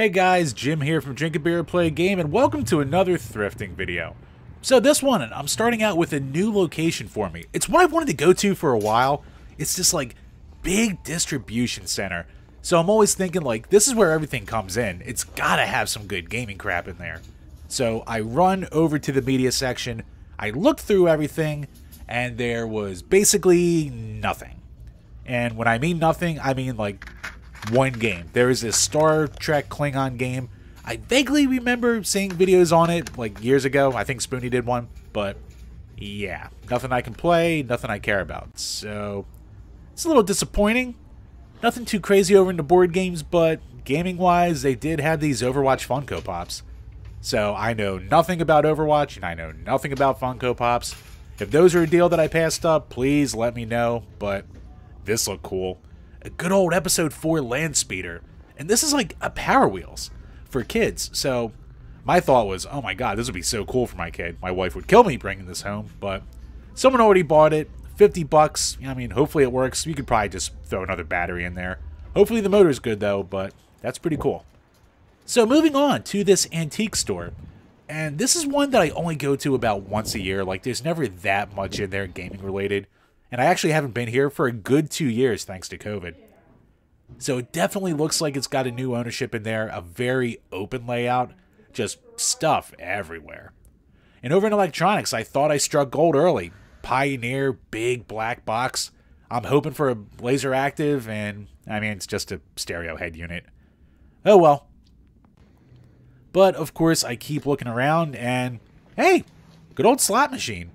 Hey guys, Jim here from DrinkABeerandPlayAGame, and welcome to another thrifting video. So this one, I'm starting out with a new location for me. It's what I've wanted to go to for a while. It's this like big distribution center. So I'm always thinking like, this is where everything comes in. It's gotta have some good gaming crap in there. So I run over to the media section, I looked through everything, and there was basically nothing. And when I mean nothing, I mean like one game. There is this Star Trek Klingon game. I vaguely remember seeing videos on it like years ago. I think Spoonie did one, but yeah, nothing I can play, nothing I care about. So it's a little disappointing. Nothing too crazy over into board games, but gaming-wise, they did have these Overwatch Funko Pops. So I know nothing about Overwatch, and I know nothing about Funko Pops. If those are a deal that I passed up, please let me know, but this looked cool. A good old episode 4 land speeder. And this is like a Power Wheels for kids. So my thought was, oh my god, this would be so cool for my kid. My wife would kill me bringing this home, but someone already bought it. 50 bucks. I mean, hopefully it works. You could probably just throw another battery in there. Hopefully the motor's good though, but that's pretty cool. So moving on to this antique store. And this is one that I only go to about once a year. Like there's never that much in there gaming related. And I actually haven't been here for a good 2 years thanks to COVID. So it definitely looks like it's got a new ownership in there, a very open layout, just stuff everywhere. And over in electronics, I thought I struck gold early. Pioneer, big black box. I'm hoping for a laser active, and I mean, it's just a stereo head unit. Oh well. But of course, I keep looking around, and hey, good old slot machine.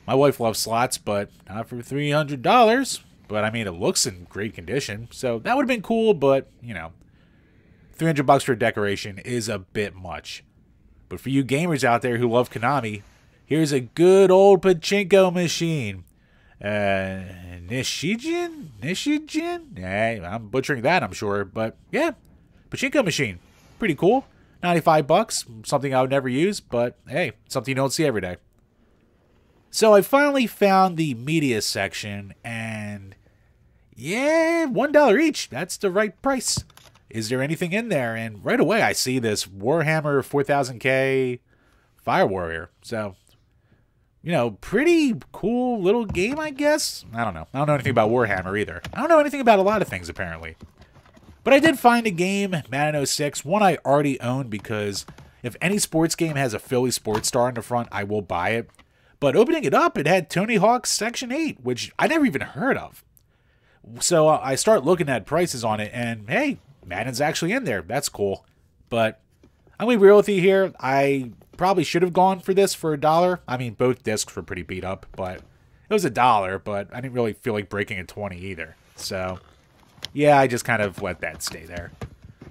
My wife loves slots, but not for $300. But I mean, it looks in great condition, so that would have been cool. But you know, 300 bucks for a decoration is a bit much. But for you gamers out there who love Konami, here's a good old pachinko machine. Nishijin? Hey, I'm butchering that, I'm sure, but yeah, pachinko machine, pretty cool. 95 bucks, something I would never use, but hey, something you don't see every day. So I finally found the media section, and yeah, $1 each. That's the right price. Is there anything in there? And right away I see this Warhammer 4000K Fire Warrior. So, you know, pretty cool little game, I guess. I don't know. I don't know anything about Warhammer either. I don't know anything about a lot of things, apparently. But I did find a game, Madden 06, one I already own because if any sports game has a Philly sports star in the front, I will buy it. But opening it up, it had Tony Hawk's Section 8, which I never even heard of. So I start looking at prices on it, and hey, Madden's actually in there. That's cool. But I'm going to be real with you here. I probably should have gone for this for $1. I mean, both discs were pretty beat up, but it was $1, but I didn't really feel like breaking a 20 either. So, yeah, I just kind of let that stay there.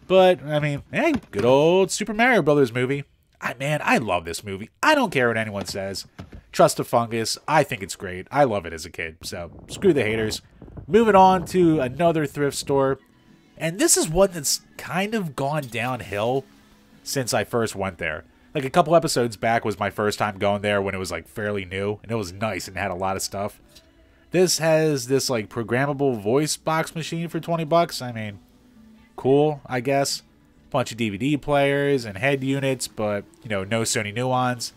But, I mean, hey, good old Super Mario Brothers movie. Man, I love this movie. I don't care what anyone says. Trust the Fungus. I think it's great. I love it as a kid. So, screw the haters. Moving on to another thrift store. And this is one that's kind of gone downhill since I first went there. Like a couple episodes back was my first time going there when it was like fairly new. And it was nice and had a lot of stuff. This has this like programmable voice box machine for 20 bucks. I mean, cool, I guess. Bunch of DVD players and head units, but, you know, no Sony Nuance.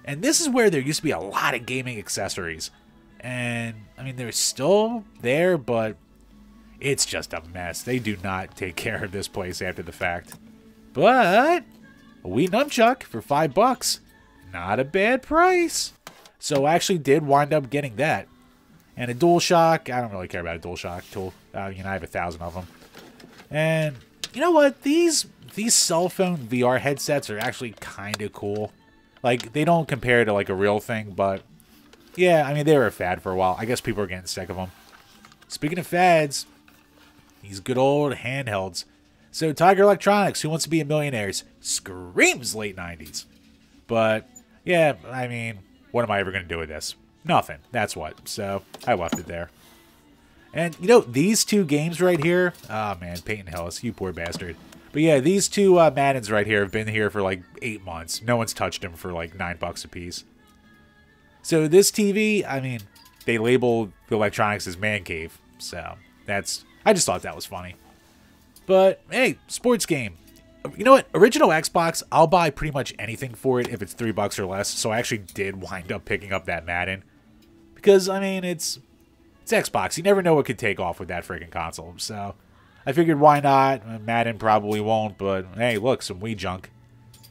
And this is where there used to be a lot of gaming accessories. And, I mean, they're still there, but it's just a mess. They do not take care of this place after the fact. But a Wii Nunchuck for 5 bucks. Not a bad price. So I actually did wind up getting that. And a DualShock. I don't really care about a DualShock tool. You know, I have 1,000 of them. And you know what? These cell phone VR headsets are actually kind of cool. Like, they don't compare to, like, a real thing, but yeah, I mean, they were a fad for a while. I guess people are getting sick of them. Speaking of fads, these good old handhelds. So, Tiger Electronics, Who Wants to Be a Millionaire, screams late 90s. But, yeah, I mean, what am I ever going to do with this? Nothing. That's what. So, I left it there. And, you know, these two games right here, oh man, Peyton Hillis, you poor bastard. But yeah, these two Maddens right here have been here for like 8 months. No one's touched them for like $9 a piece. So this TV, I mean, they label the electronics as man cave. So that's, I just thought that was funny. But hey, sports game. You know what? Original Xbox, I'll buy pretty much anything for it if it's $3 or less. So I actually did wind up picking up that Madden. Because, I mean, it's Xbox. You never know what could take off with that freaking console. So I figured, why not? Madden probably won't, but hey, look, some Wii junk.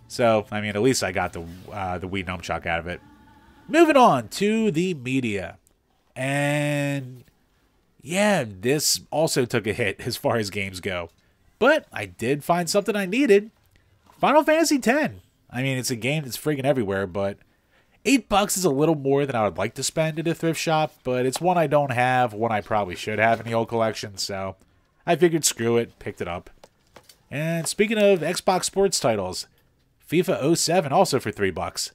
So, I mean, at least I got the Wii nunchuck out of it. Moving on to the media. And yeah, this also took a hit as far as games go. But I did find something I needed. Final Fantasy X. I mean, it's a game that's friggin' everywhere, but $8 is a little more than I would like to spend at a thrift shop, but it's one I don't have, one I probably should have in the old collection, so I figured screw it, picked it up. And speaking of Xbox sports titles, FIFA 07 also for $3.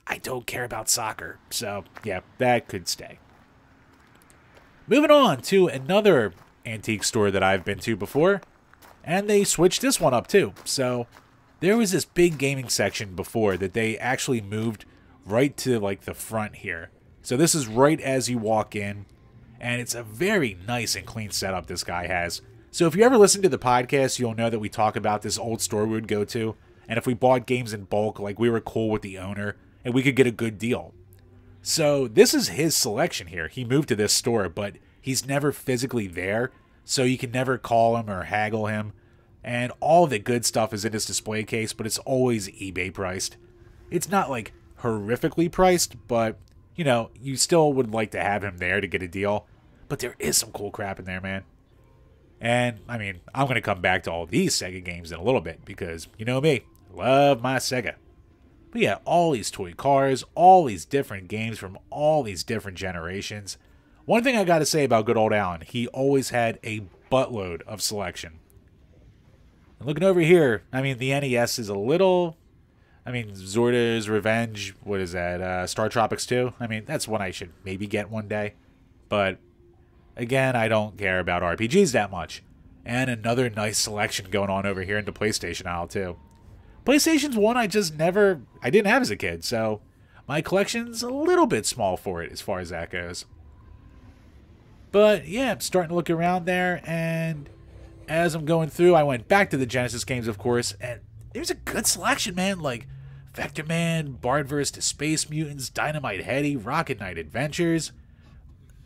I don't care about soccer, so yeah, that could stay. Moving on to another antique store that I've been to before, and they switched this one up too. So there was this big gaming section before that they actually moved right to like the front here. So this is right as you walk in, and it's a very nice and clean setup this guy has. So if you ever listen to the podcast, you'll know that we talk about this old store we would go to, and if we bought games in bulk, like we were cool with the owner, and we could get a good deal. So this is his selection here. He moved to this store, but he's never physically there, so you can never call him or haggle him. And all the good stuff is in his display case, but it's always eBay priced. It's not like horrifically priced, but you know, you still would like to have him there to get a deal. But there is some cool crap in there, man. And I mean, I'm going to come back to all these Sega games in a little bit because you know me, love my Sega. But yeah, all these toy cars, all these different games from all these different generations. One thing I got to say about good old Alan, he always had a buttload of selection. And looking over here, I mean, the NES is a little... I mean, Zorda's Revenge, what is that, Star Tropics 2? I mean, that's one I should maybe get one day. But, again, I don't care about RPGs that much. And another nice selection going on over here in the PlayStation aisle, too. PlayStation's one I didn't have as a kid, so my collection's a little bit small for it as far as that goes. But, yeah, I'm starting to look around there, and as I'm going through, I went back to the Genesis games, of course, and there's a good selection, man, like Vector Man, Bard vs. Space Mutants, Dynamite Headdy, Rocket Knight Adventures.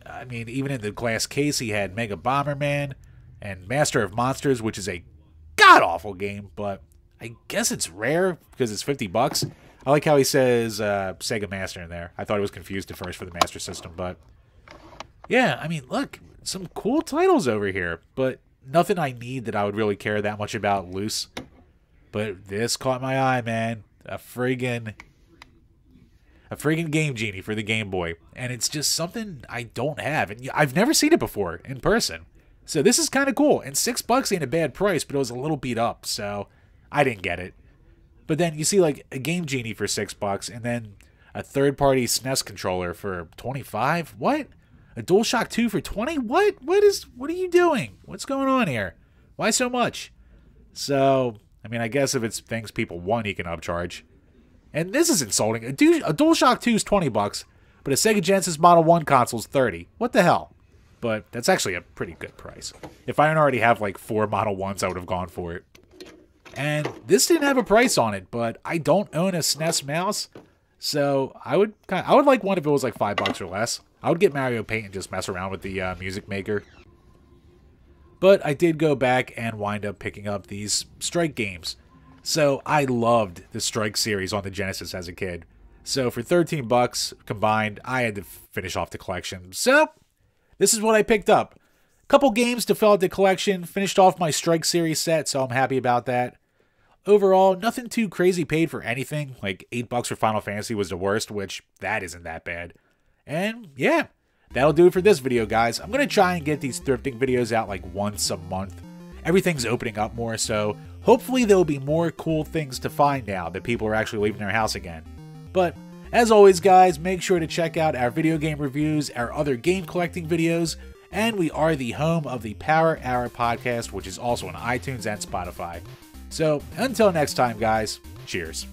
I mean, even in the glass case, he had Mega Bomberman and Master of Monsters, which is a god-awful game, but I guess it's rare because it's $50. I like how he says Sega Master in there. I thought I was confused at first for the Master System, but yeah, I mean, look, some cool titles over here, but nothing I need that I would really care that much about loose. But this caught my eye, man. A friggin' Game Genie for the Game Boy. And it's just something I don't have. And I've never seen it before in person. So this is kind of cool. And $6 ain't a bad price, but it was a little beat up. So I didn't get it. But then you see like a Game Genie for $6 and then a third-party SNES controller for $25? What? A DualShock 2 for $20? What? What are you doing? What's going on here? Why so much? So... I mean, I guess if it's things people want, he can upcharge. And this is insulting. A DualShock 2 is $20, but a Sega Genesis Model 1 console is $30. What the hell? But that's actually a pretty good price. If I don't already have like 4 Model 1s, I would have gone for it. And this didn't have a price on it, but I don't own a SNES mouse, so I would like one if it was like $5 or less. I would get Mario Paint and just mess around with the Music Maker. But I did go back and wind up picking up these Strike games. So I loved the Strike series on the Genesis as a kid. So for $13 combined, I had to finish off the collection. So this is what I picked up. A couple games to fill out the collection. Finished off my Strike series set, so I'm happy about that. Overall, nothing too crazy paid for anything. Like $8 for Final Fantasy was the worst, which that isn't that bad. And yeah. That'll do it for this video, guys. I'm going to try and get these thrifting videos out like once a month. Everything's opening up more, so hopefully there'll be more cool things to find now that people are actually leaving their house again. But as always, guys, make sure to check out our video game reviews, our other game collecting videos, and we are the home of the Power Hour podcast, which is also on iTunes and Spotify. So until next time, guys, cheers.